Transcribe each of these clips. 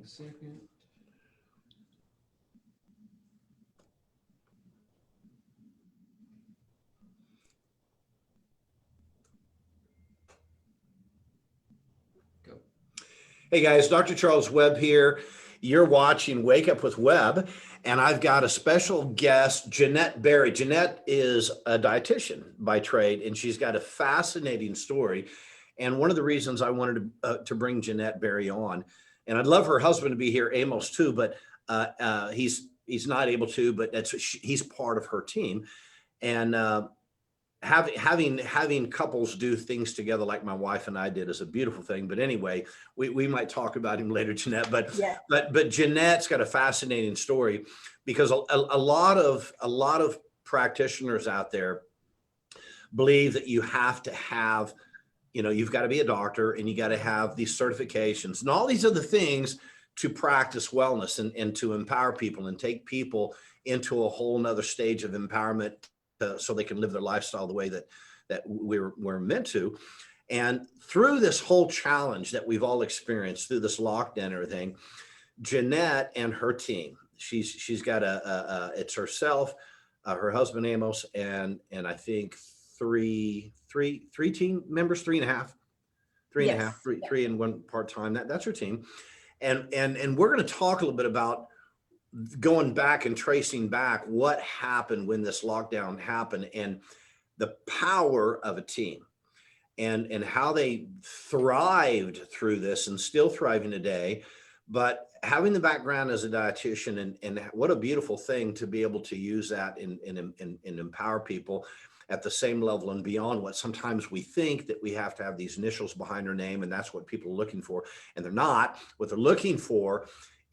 a second. Go. Hey guys, Dr. Charles Webb here. You're watching Wake Up with Webb, and I've got a special guest, Jennette Berry. Jennette is a dietitian by trade, and she's got a fascinating story. And one of the reasons I wanted to bring Jennette Berry on, and I'd love her husband to be here, Amos, too, but he's not able to, but he's part of her team. And having couples do things together like my wife and I did is a beautiful thing. But anyway, we might talk about him later, Jennette. Yeah. But Jennette's got a fascinating story, because a lot of practitioners out there believe that you have to have, you've got to be a doctor and you got to have these certifications and all these other things to practice wellness and to empower people and take people into a whole nother stage of empowerment, so they can live their lifestyle the way that we're meant to. And through this whole challenge that we've all experienced through this lockdown and everything, Jennette and her team, she's got it's herself, her husband Amos, and I think three team members, three and a half, three and one part-time. That's her team. And we're going to talk a little bit about going back and tracing back what happened when this lockdown happened, and the power of a team, and how they thrived through this and still thriving today. But having the background as a dietitian, and what a beautiful thing to be able to use that and empower people at the same level and beyond what sometimes we think that we have to have these initials behind our name, and that's what people are looking for, and they're not. What they're looking for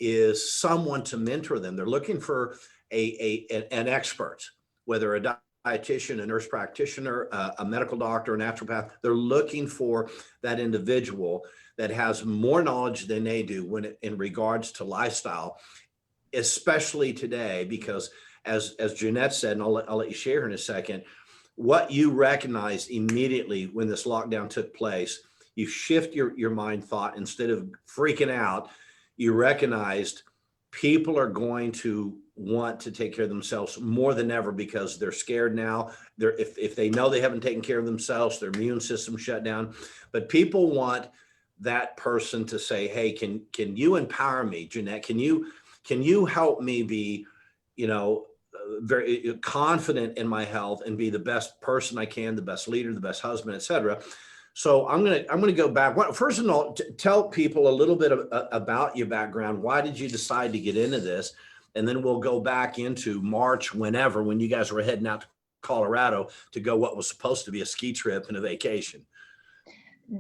is someone to mentor them. They're looking for an expert, whether a dietitian, a nurse practitioner, a medical doctor, a naturopath. They're looking for that individual that has more knowledge than they do in regards to lifestyle, especially today, because as Jennette said, and I'll let you share her in a second, what you recognized immediately when this lockdown took place, you shift your mind thought. Instead of freaking out, you recognized people are going to want to take care of themselves more than ever, because they're scared now. If they know they haven't taken care of themselves, their immune system shut down. But people want that person to say, hey, can you empower me, Jennette? Can you help me be, very confident in my health and be the best person I can, the best leader, the best husband, etc. So I'm gonna go back. First of all, tell people a little bit about your background. Why did you decide to get into this? And then we'll go back into March, when you guys were heading out to Colorado to go what was supposed to be a ski trip and a vacation.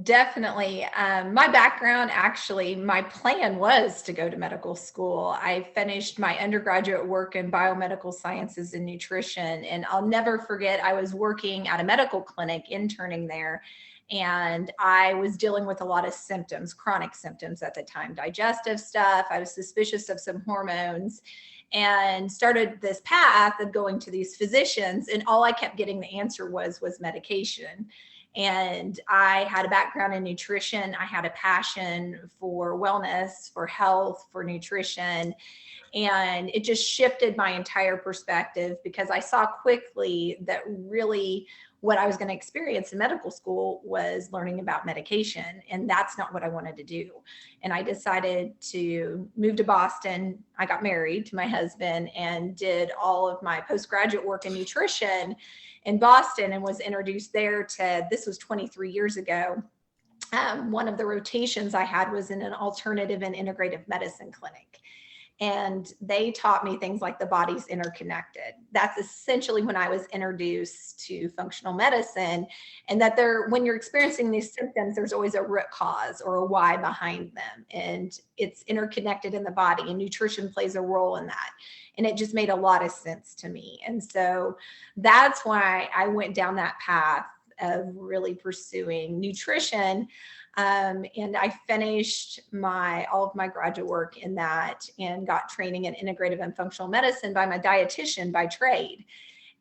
Definitely. My background, actually, my plan was to go to medical school. I finished my undergraduate work in biomedical sciences and nutrition. And I'll never forget, I was working at a medical clinic, interning there. And I was dealing with a lot of symptoms, chronic symptoms at the time, digestive stuff. I was suspicious of some hormones, and started this path of going to these physicians. And all I kept getting the answer was medication. And I had a background in nutrition. I had a passion for wellness, for health, for nutrition. And it just shifted my entire perspective, because I saw quickly that really what I was going to experience in medical school was learning about medication. And that's not what I wanted to do. And I decided to move to Boston. I got married to my husband and did all of my postgraduate work in nutrition in Boston, and was introduced there to, this was 23 years ago. One of the rotations I had was in an alternative and integrative medicine clinic. And they taught me things like the body's interconnected. That's essentially when I was introduced to functional medicine, and that when you're experiencing these symptoms, there's always a root cause or a why behind them. And it's interconnected in the body, and nutrition plays a role in that. And it just made a lot of sense to me. And so that's why I went down that path of really pursuing nutrition. And I finished all of my graduate work in that, and got training in integrative and functional medicine by my dietitian by trade.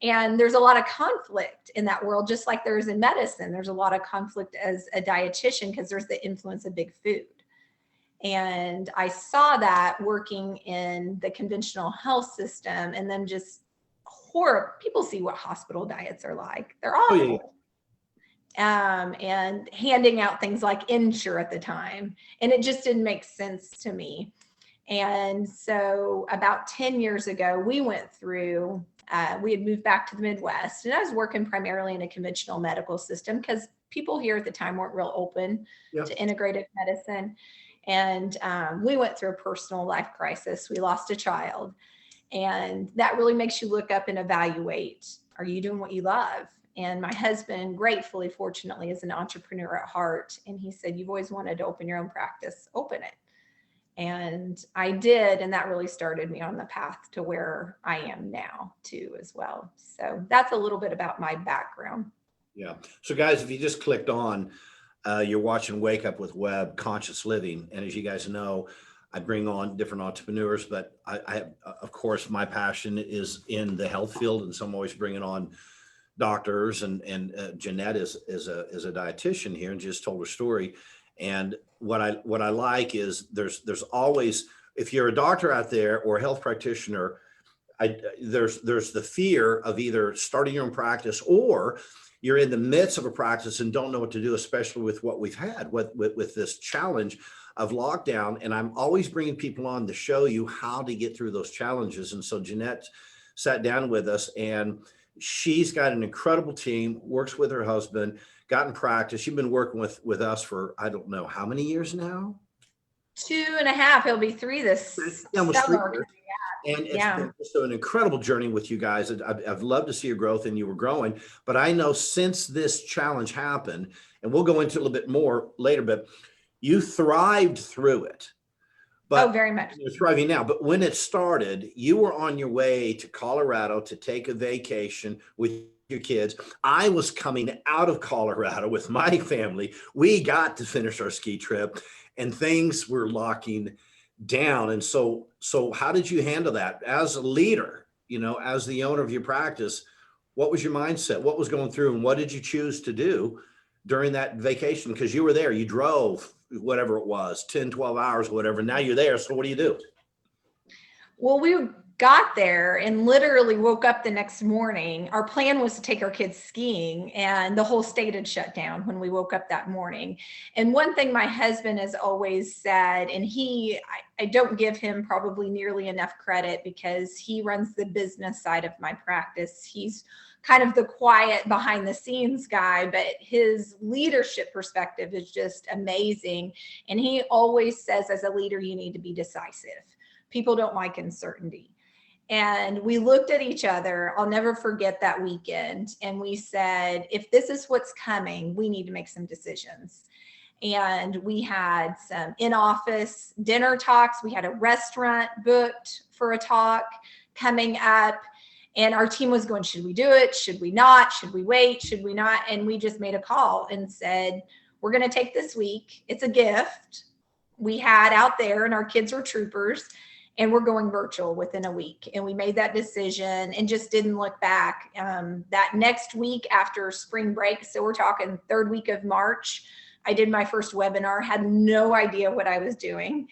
And there's a lot of conflict in that world, just like there's in medicine. There's a lot of conflict as a dietitian, because there's the influence of big food. And I saw that working in the conventional health system, and then just horrible. People see what hospital diets are like. They're Oh yeah. awful. And handing out things like Ensure at the time. And it just didn't make sense to me. And so about 10 years ago, we went through, we had moved back to the Midwest, and I was working primarily in a conventional medical system because people here at the time weren't real open Yeah. to integrative medicine. And we went through a personal life crisis. We lost a child. And that really makes you look up and evaluate, are you doing what you love? And my husband, gratefully, fortunately, is an entrepreneur at heart. And he said, you've always wanted to open your own practice, open it. And I did. And that really started me on the path to where I am now too, as well. So that's a little bit about my background. Yeah. So guys, if you just clicked on, you're watching Wake Up with Webb, Conscious Living. And as you guys know, I bring on different entrepreneurs, but I have, of course, my passion is in the health field. And so I'm always bringing on doctors, and Jennette is a dietitian here and just told her story. And what I like is there's always, if you're a doctor out there or a health practitioner, there's the fear of either starting your own practice, or you're in the midst of a practice and don't know what to do, especially with what we've had with this challenge of lockdown. And I'm always bringing people on to show you how to get through those challenges. And so Jennette sat down with us, and she's got an incredible team, works with her husband, got in practice. She's been working with us for, I don't know how many years now. 2.5. It'll be 3 this almost 3 summer. years. And it's been just an incredible journey with you guys. I've loved to see your growth, and you were growing. But I know since this challenge happened, and we'll go into a little bit more later, but you thrived through it. But very much. You're thriving now. But when it started, you were on your way to Colorado to take a vacation with your kids. I was coming out of Colorado with my family. We got to finish our ski trip, and things were locking down. And so how did you handle that as a leader, as the owner of your practice? What was your mindset? What was going through, and what did you choose to do during that vacation? Because you were there, you drove whatever it was, 10, 12 hours, whatever. Now you're there. So what do you do? Well, we got there and literally woke up the next morning. Our plan was to take our kids skiing, and the whole state had shut down when we woke up that morning. And one thing my husband has always said, and I don't give him probably nearly enough credit because he runs the business side of my practice. He's kind of the quiet behind the scenes guy, but his leadership perspective is just amazing. And he always says, as a leader, you need to be decisive. People don't like uncertainty. And we looked at each other, I'll never forget that weekend, and we said, if this is what's coming, we need to make some decisions. And we had some in-office dinner talks. We had a restaurant booked for a talk coming up. And our team was going, should we do it? Should we not? Should we wait? Should we not? And we just made a call and said, we're going to take this week. It's a gift we had out there, and our kids are troopers, and we're going virtual within a week. And we made that decision and just didn't look back. That next week after spring break, so we're talking 3rd week of March, I did my first webinar, had no idea what I was doing.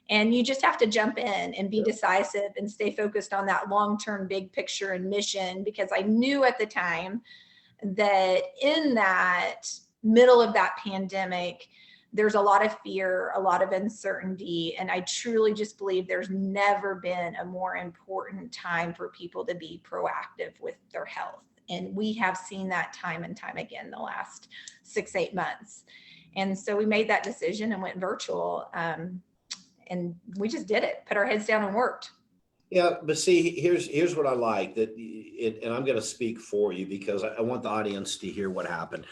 And you just have to jump in and be decisive and stay focused on that long-term big picture and mission, because I knew at the time that in that middle of that pandemic, there's a lot of fear, a lot of uncertainty. And I truly just believe there's never been a more important time for people to be proactive with their health. And we have seen that time and time again the last 6-8 months. And so we made that decision and went virtual. And we just did it, put our heads down and worked. Yeah, but see, here's what I like, and I'm going to speak for you because I want the audience to hear what happened.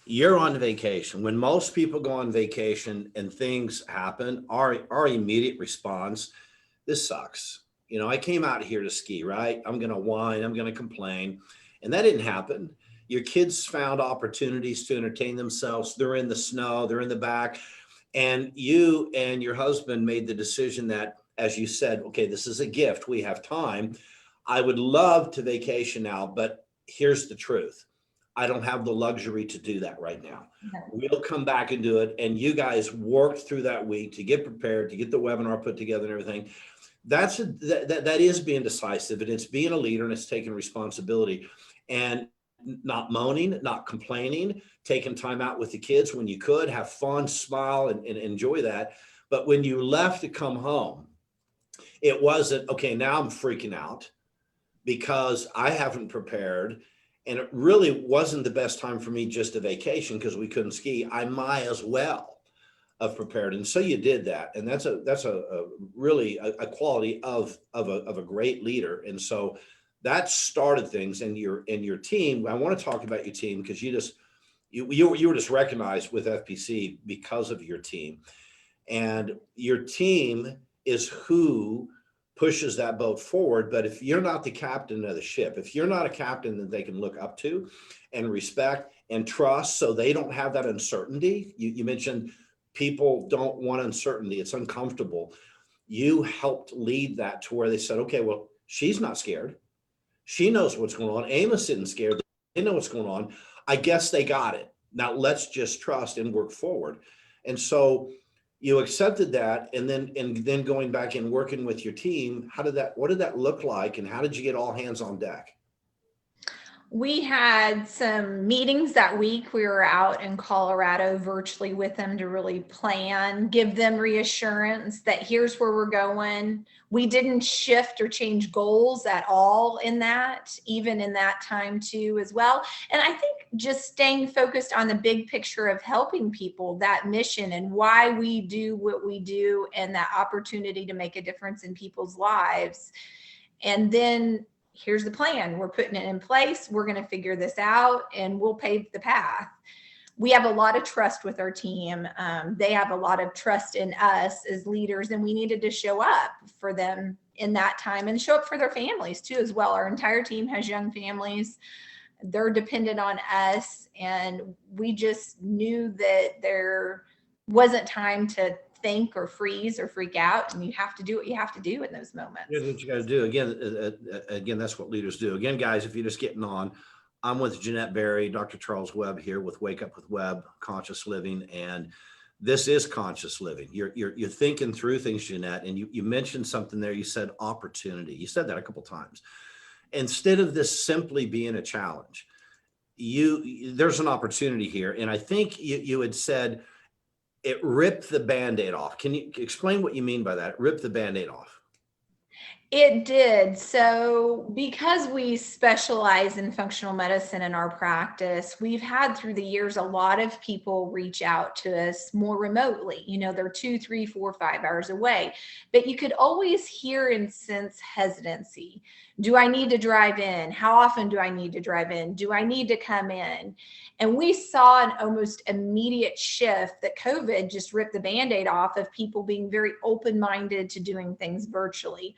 You're on vacation. When most people go on vacation and things happen, our immediate response, this sucks. I came out here to ski, right? I'm going to whine, I'm going to complain. And that didn't happen. Your kids found opportunities to entertain themselves. They're in the snow, they're in the back. And you and your husband made the decision that, as you said, okay, this is a gift. We have time. I would love to vacation now, but here's the truth. I don't have the luxury to do that right now. No. We'll come back and do it. And you guys worked through that week to get prepared, to get the webinar put together and everything. That is being decisive, and it's being a leader, and it's taking responsibility and not moaning, not complaining, taking time out with the kids when you could, have fun, smile, and enjoy that. But when you left to come home, it wasn't, okay, now I'm freaking out because I haven't prepared. And it really wasn't the best time for me just a vacation because we couldn't ski. I might as well have prepared. And so you did that. And that's a really a quality of a great leader. And so that started things. And your team, I want to talk about your team because you were just recognized with FPC because of your team. And your team is who pushes that boat forward. But if you're not the captain of the ship, if you're not a captain that they can look up to and respect and trust, so they don't have that uncertainty. You mentioned people don't want uncertainty. It's uncomfortable. You helped lead that to where they said, okay, well, she's not scared. She knows what's going on. Amos isn't scared. They know what's going on. I guess they got it. Now let's just trust and work forward. And so you accepted that, and then going back and working with your team, what did that look like, and how did you get all hands on deck? We had some meetings that week. We were out in Colorado virtually with them to really plan, give them reassurance that here's where we're going. We didn't shift or change goals at all in that, even in that time too, as well. And I think just staying focused on the big picture of helping people, that mission and why we do what we do, and that opportunity to make a difference in people's lives. And then here's the plan. We're putting it in place. We're going to figure this out, and we'll pave the path. We have a lot of trust with our team. They have a lot of trust in us as leaders, and we needed to show up for them in that time and show up for their families too, as well. Our entire team has young families. They're dependent on us, and we just knew that there wasn't time to think or freeze or freak out, and you have to do what you have to do in those moments. Here's what you got to do. Again, that's what leaders do. Again, guys, if you're just getting on, I'm with Jennette Berry, Dr. Charles Webb here with Wake Up with Webb, Conscious Living, and this is conscious living. You're thinking through things, Jennette, and you mentioned something there. You said opportunity. You said that a couple of times. Instead of this simply being a challenge, there's an opportunity here, and I think you had said it ripped the Band-Aid off. Can you explain what you mean by that? Rip the Band-Aid off. It did. So because we specialize in functional medicine in our practice, we've had through the years a lot of people reach out to us more remotely. You know, they're 2, 3, 4, 5 hours away, but you could always hear and sense hesitancy. Do I need to drive in? How often do I need to drive in? Do I need to come in? And we saw an almost immediate shift that COVID just ripped the Band-Aid off of people being very open-minded to doing things virtually.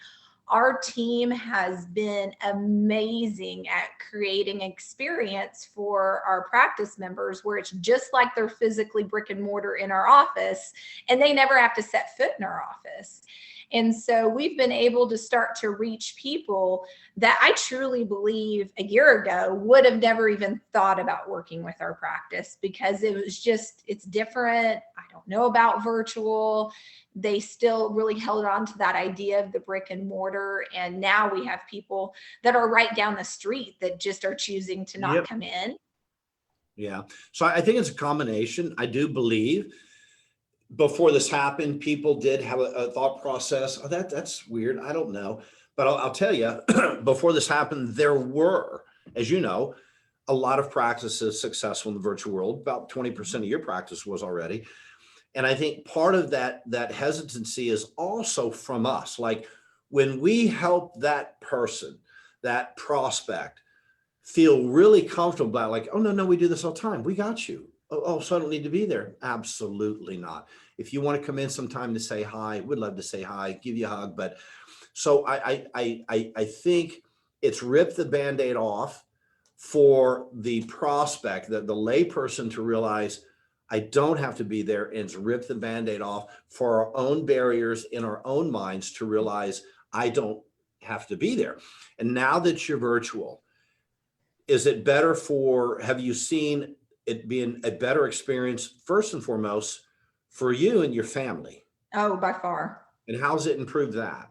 Our team has been amazing at creating experience for our practice members where it's just like they're physically brick and mortar in our office, and they never have to set foot in our office. And so we've been able to start to reach people that I truly believe a year ago would have never even thought about working with our practice, because it was just, it's different. I don't know about virtual. They still really held on to that idea of the brick and mortar. And now we have people that are right down the street that just are choosing to not come in. Yeah. So I think it's a combination. I do believe before this happened, people did have a thought process. Oh, that's weird. I don't know. But I'll tell you, before this happened, there were, as you know, a lot of practices successful in the virtual world. About 20% of your practice was already. And I think part of that hesitancy is also from us. Like when we help that person, that prospect, feel really comfortable about, like, oh, no, we do this all the time. We got you. Oh, so I don't need to be there. Absolutely not. If you want to come in sometime to say hi, we'd love to say hi, give you a hug. But so I think it's ripped the Band-Aid off for the prospect, the layperson, to realize I don't have to be there, and it's ripped the Band-Aid off for our own barriers in our own minds to realize I don't have to be there. And now that you're virtual, is it better have you seen it being a better experience, first and foremost, for you and your family? Oh, by far. And how's it improved that?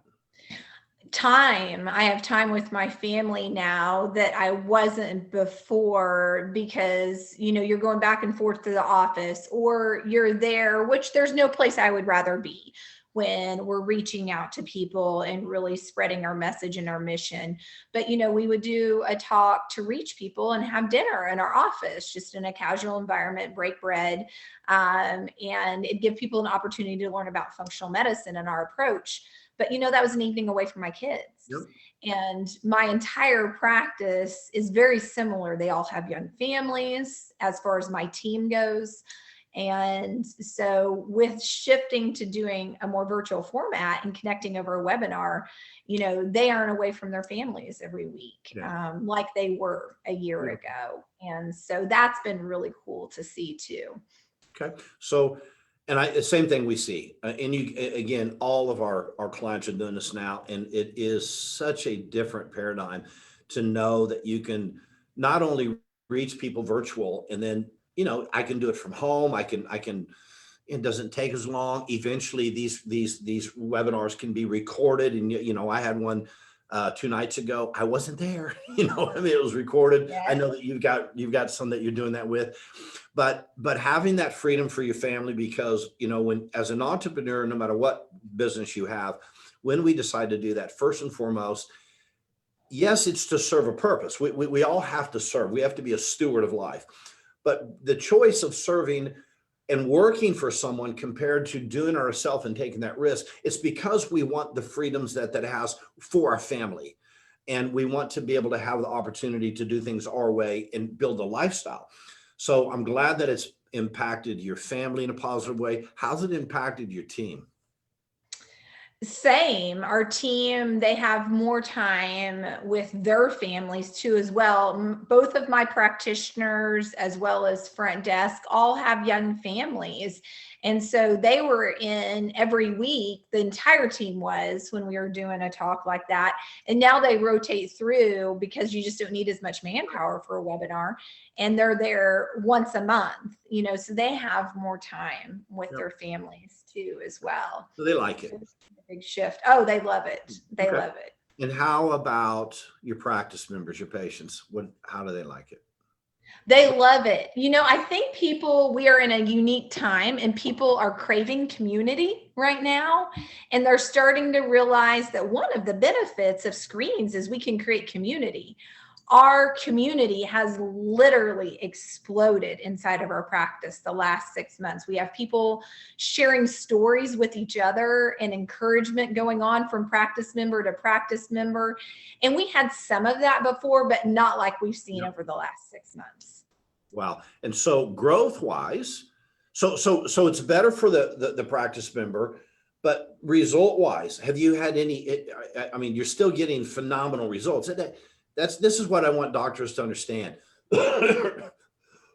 Time. I have time with my family now that I wasn't before, because you're going back and forth to the office, or you're there, which there's no place I would rather be when we're reaching out to people and really spreading our message and our mission. But we would do a talk to reach people and have dinner in our office, just in a casual environment, break bread, and it'd give people an opportunity to learn about functional medicine and our approach. But that was an evening away from my kids. Yep. And my entire practice is very similar. They all have young families as far as my team goes. And so with shifting to doing a more virtual format and connecting over a webinar, they aren't away from their families every week, like they were a year ago. And so that's been really cool to see too. Okay. So, and same thing we see, and you, again, all of our clients are doing this now, and it is such a different paradigm to know that you can not only reach people virtual, and then, I can do it from home. I can, it doesn't take as long. Eventually these webinars can be recorded. And, I had one 2 nights ago. I wasn't there, it was recorded. Yeah. I know that you've got some that you're doing that with, but having that freedom for your family, because, when, as an entrepreneur, no matter what business you have, when we decide to do that, first and foremost, yes, it's to serve a purpose. We all have to serve. We have to be a steward of life. But the choice of serving and working for someone compared to doing it ourselves and taking that risk, it's because we want the freedoms that has for our family. And we want to be able to have the opportunity to do things our way and build a lifestyle. So I'm glad that it's impacted your family in a positive way. How's it impacted your team? Same. Our team, they have more time with their families too, as well. Both of my practitioners, as well as front desk, all have young families. And so they were in every week, the entire team was, when we were doing a talk like that. And now they rotate through, because you just don't need as much manpower for a webinar. And they're there once a month, so they have more time with their families too, as well. So they like it. So it's a big shift. Oh, they love it. They love it. And how about your practice members, your patients? How do they like it? They love it. I think we are in a unique time, and people are craving community right now. And they're starting to realize that one of the benefits of screens is we can create community. Our community has literally exploded inside of our practice the last 6 months. We have people sharing stories with each other and encouragement going on from practice member to practice member. And we had some of that before, but not like we've seen over the last 6 months. Wow. And so growth wise, so it's better for the practice member, but result wise, have you had any, I mean, you're still getting phenomenal results. This is what I want doctors to understand.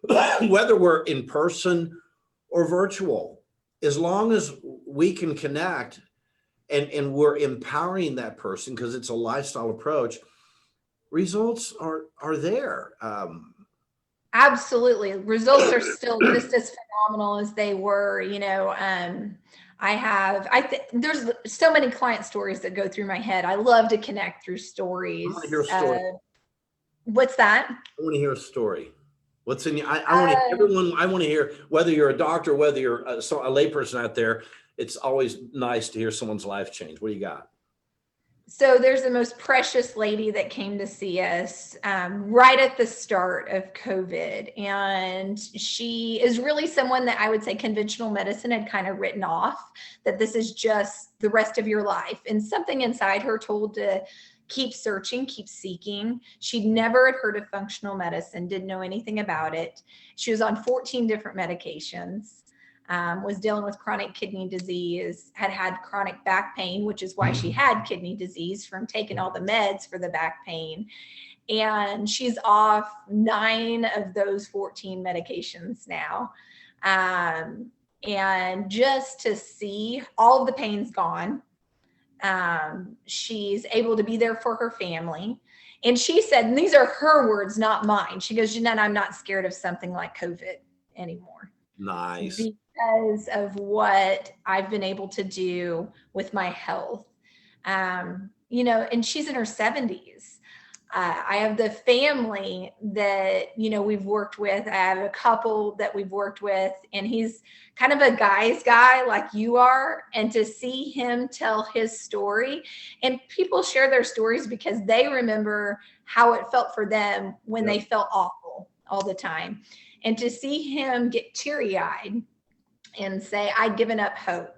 Whether we're in person or virtual, as long as we can connect and we're empowering that person, because it's a lifestyle approach, results are there. Absolutely. Results are still just as phenomenal as they were. There's so many client stories that go through my head. I love to connect through stories. I want to hear a story. What's that? I want to hear a story. What's in your, I want to everyone, I want to hear, whether you're a doctor, whether you're a layperson out there, it's always nice to hear someone's life change. What do you got? So there's the most precious lady that came to see us right at the start of COVID. And she is really someone that I would say conventional medicine had kind of written off, that this is just the rest of your life. And something inside her told to keep searching, keep seeking. She'd never had heard of functional medicine, didn't know anything about it. She was on 14 different medications. Was dealing with chronic kidney disease, had chronic back pain, which is why she had kidney disease from taking all the meds for the back pain. And she's off 9 of those 14 medications now. And just to see all of the pain's gone. She's able to be there for her family. And she said, and these are her words, not mine. She goes, Jennette, I'm not scared of something like COVID anymore. Nice. Because of what I've been able to do with my health. You know, and she's in her 70s. I have the family that, you know, we've worked with. I have a couple that we've worked with, and he's kind of a guy's guy like you are. And to see him tell his story, and people share their stories because they remember how it felt for them when they felt awful all the time. And to see him get teary-eyed and say, I'd given up hope.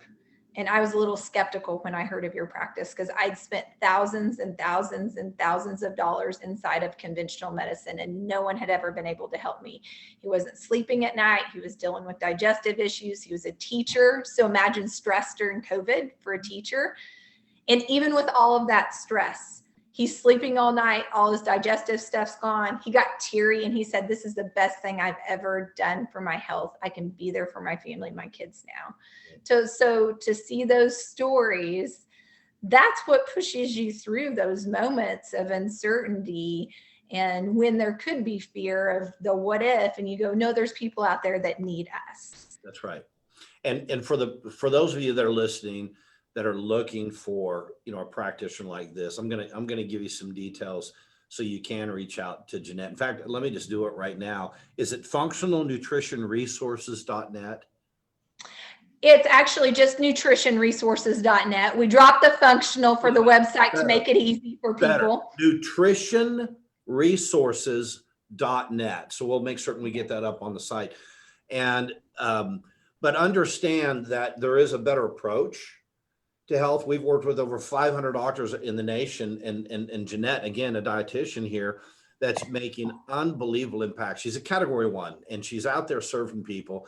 And I was a little skeptical when I heard of your practice because I'd spent thousands and thousands and thousands of dollars inside of conventional medicine, and no one had ever been able to help me. He wasn't sleeping at night. He was dealing with digestive issues. He was a teacher. So imagine stress during COVID for a teacher. And even with all of that stress, he's sleeping all night. All his digestive stuff's gone. He got teary and he said, this is the best thing I've ever done for my health. I can be there for my family and my kids now. So to see those stories, that's what pushes you through those moments of uncertainty. And when there could be fear of the what if, and you go, no, there's people out there that need us. That's right. And for those of you that are listening, that are looking for, you know, a practitioner like this, I'm gonna give you some details so you can reach out to Jennette. In fact, let me just do it right now. Is it functionalnutritionresources.net? It's actually just nutritionresources.net. We dropped the functional for the website to make it easy for people. Nutritionresources.net. So we'll make certain we get that up on the site. And but understand that there is a better approach to health. We've worked with over 500 doctors in the nation, and Jennette, again, a dietitian here, that's making unbelievable impact. She's a category 1, and she's out there serving people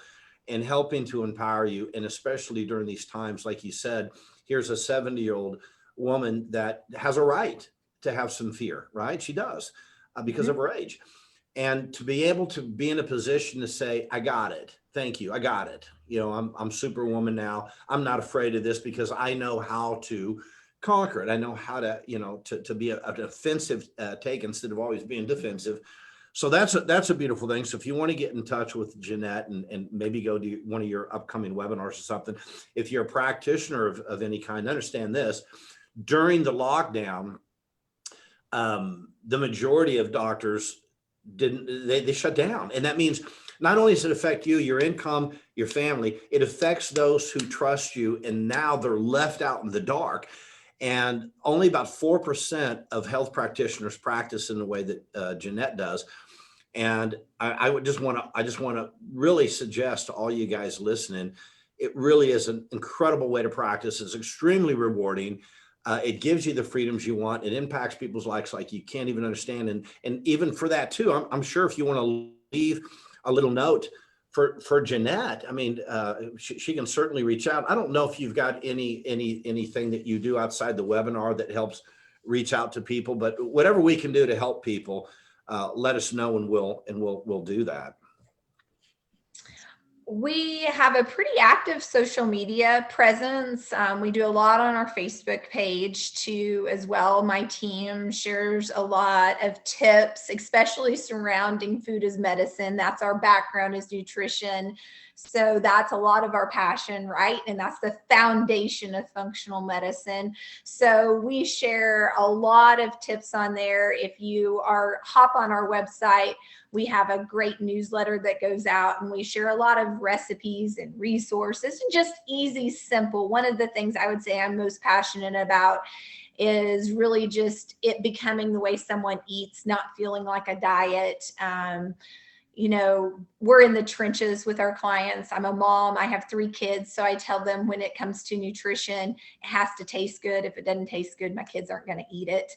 and helping to empower you. And especially during these times, like you said, here's a 70-year-old woman that has a right to have some fear, right? She does, because of her age. And to be able to be in a position to say, I got it. Thank you. I got it. You know, I'm superwoman now. I'm not afraid of this because I know how to conquer it. I know how to, you know, to be an offensive take instead of always being defensive. So that's a beautiful thing. So if you want to get in touch with Jennette and maybe go to one of your upcoming webinars or something, if you're a practitioner of any kind, understand this: during the lockdown, the majority of doctors they shut down. And that means not only does it affect you, your income, your family, it affects those who trust you. And now they're left out in the dark. And only about 4% of health practitioners practice in the way that Jennette does. And I just want to really suggest to all you guys listening, it really is an incredible way to practice. It's extremely rewarding. It gives you the freedoms you want. It impacts people's lives like you can't even understand. And even for that too, I'm sure if you want to leave a little note for Jennette, I mean, she can certainly reach out. I don't know if you've got anything that you do outside the webinar that helps reach out to people, but whatever we can do to help people, let us know, and we'll do that. We have a pretty active social media presence. We do a lot on our Facebook page too, as well. My team shares a lot of tips, especially surrounding food as medicine. That's our background, is nutrition. So that's a lot of our passion, right? And that's the foundation of functional medicine. So we share a lot of tips on there. If you hop on our website, we have a great newsletter that goes out, and we share a lot of recipes and resources, and just easy, simple. One of the things I would say I'm most passionate about is really just it becoming the way someone eats, not feeling like a diet. You know, we're in the trenches with our clients. I'm a mom. I have 3 kids. So I tell them when it comes to nutrition, it has to taste good. If it doesn't taste good, my kids aren't going to eat it.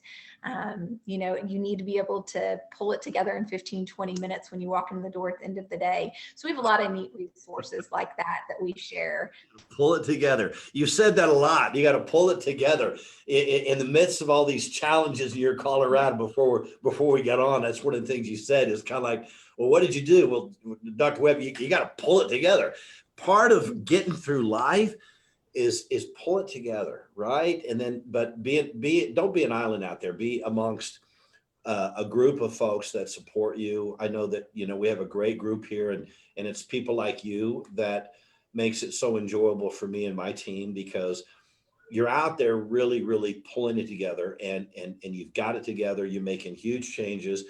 You know, you need to be able to pull it together in 15, 20 minutes when you walk in the door at the end of the day. So we have a lot of neat resources like that we share. Pull it together. You said that a lot. You got to pull it together in the midst of all these challenges in your Colorado. Before we got on, that's one of the things you said is kind of like, well, what did you do? Well, Dr. Webb, you got to pull it together. Part of getting through life is pull it together, right? And then, but don't be an island out there. Be amongst a group of folks that support you. I know that, we have a great group here, and it's people like you that makes it so enjoyable for me and my team, because you're out there really, really pulling it together, and you've got it together. You're making huge changes.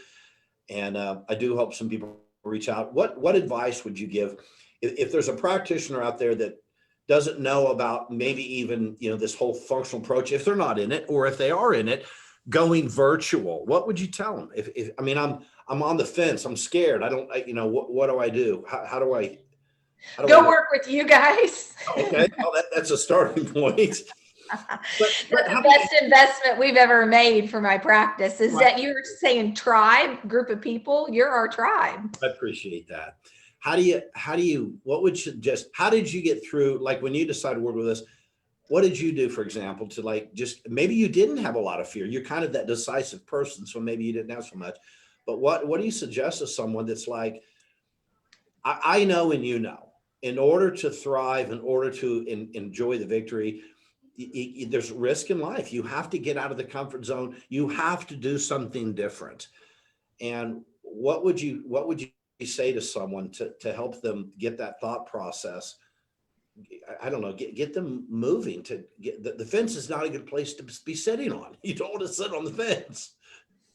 And I do hope some people reach out. What advice would you give if there's a practitioner out there that doesn't know about maybe even, this whole functional approach, if they're not in it, or if they are in it, going virtual? What would you tell them? If I mean, I'm on the fence. I'm scared. I don't, what do I do? How do I Go work with you guys. Okay, well, that's a starting point. That's the best investment we've ever made for my practice, is that you're saying tribe, group of people. You're our tribe. I appreciate that. How did how did you get through, like when you decided to work with us, what did you do, for example, to like, just maybe you didn't have a lot of fear. You're kind of that decisive person, so maybe you didn't have so much. But what do you suggest to someone that's like, I know, and in order to thrive, in order to enjoy the victory, there's risk in life. You have to get out of the comfort zone. You have to do something different. And what would you say to someone to help them get that thought process? I don't know, get them moving. To get the fence is not a good place to be sitting on. You don't want to sit on the fence.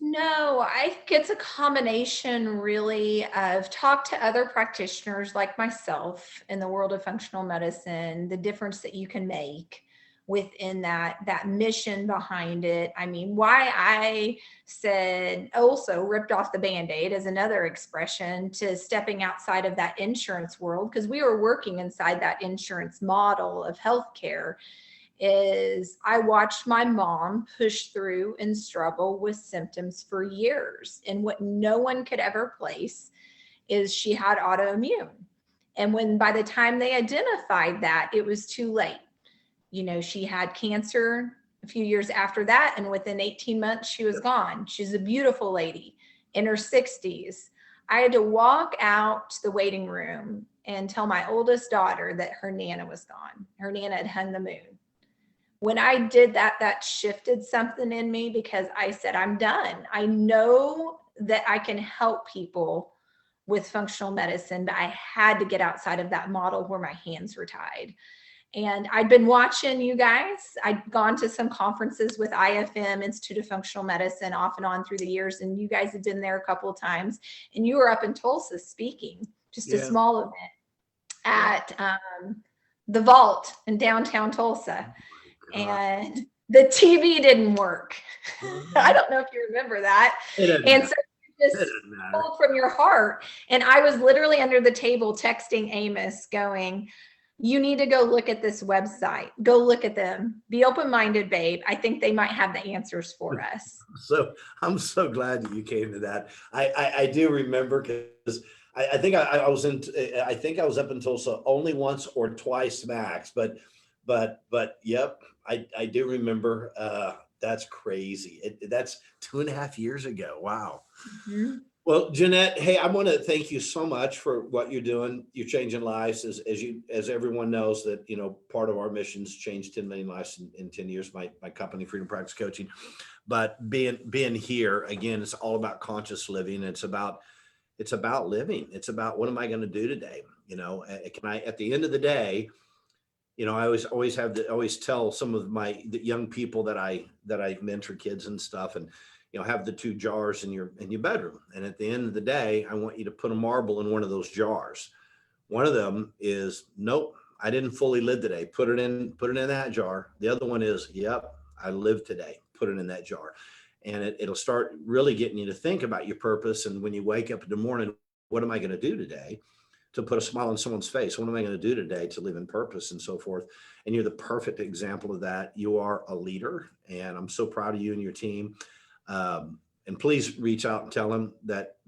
No, I think it's a combination really of talk to other practitioners like myself in the world of functional medicine, the difference that you can make within that mission behind it. I mean, why I said also ripped off the Band-Aid as another expression to stepping outside of that insurance world, because we were working inside that insurance model of healthcare, is I watched my mom push through and struggle with symptoms for years. And what no one could ever place is she had autoimmune. And when by the time they identified that, it was too late. She had cancer a few years after that, and within 18 months, she was gone. She's a beautiful lady in her 60s. I had to walk out to the waiting room and tell my oldest daughter that her Nana was gone. Her Nana had hung the moon. When I did that, that shifted something in me, because I said, I'm done. I know that I can help people with functional medicine, but I had to get outside of that model where my hands were tied. And I'd been watching you guys. I'd gone to some conferences with IFM, Institute of Functional Medicine, off and on through the years. And you guys had been there a couple of times. And you were up in Tulsa speaking, just a small event at the Vault in downtown Tulsa. And the TV didn't work. I don't know if you remember that. And so you just pulled from your heart. And I was literally under the table texting Amos going, you need to go look at this website. Go look at them. Be open-minded, babe. I think they might have the answers for us. So I'm so glad that you came to that. I do remember, because I think I was up in Tulsa only once or twice max, but yep, I do remember. That's crazy. That's 2.5 years ago. Wow. Mm-hmm. Well, Jennette, hey, I want to thank you so much for what you're doing. You're changing lives, as everyone knows that, part of our mission is change 10 million lives in 10 years, my company, Freedom Practice Coaching. But being here again, it's all about conscious living. It's about living. It's about, what am I going to do today? Can I, at the end of the day, I always tell some of the young people that I mentor, kids and stuff, and have the 2 jars in your bedroom. And at the end of the day, I want you to put a marble in one of those jars. One of them is, nope, I didn't fully live today. Put it in that jar. The other one is, yep, I lived today. Put it in that jar. And it'll start really getting you to think about your purpose. And when you wake up in the morning, what am I going to do today to put a smile on someone's face? What am I going to do today to live in purpose, and so forth? And you're the perfect example of that. You are a leader, and I'm so proud of you and your team. And please reach out and tell them that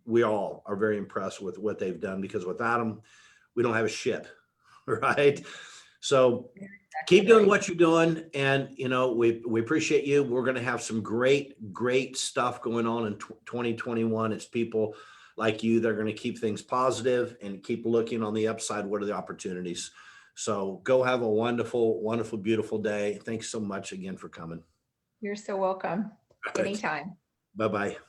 we all are very impressed with what they've done, because without them, we don't have a ship, right? So keep doing what you're doing. And, we appreciate you. We're going to have some great stuff going on in 2021. It's people like you that are going to keep things positive and keep looking on the upside. What are the opportunities? So go have a wonderful, beautiful day. Thanks so much again for coming. You're so welcome. Anytime. Bye-bye.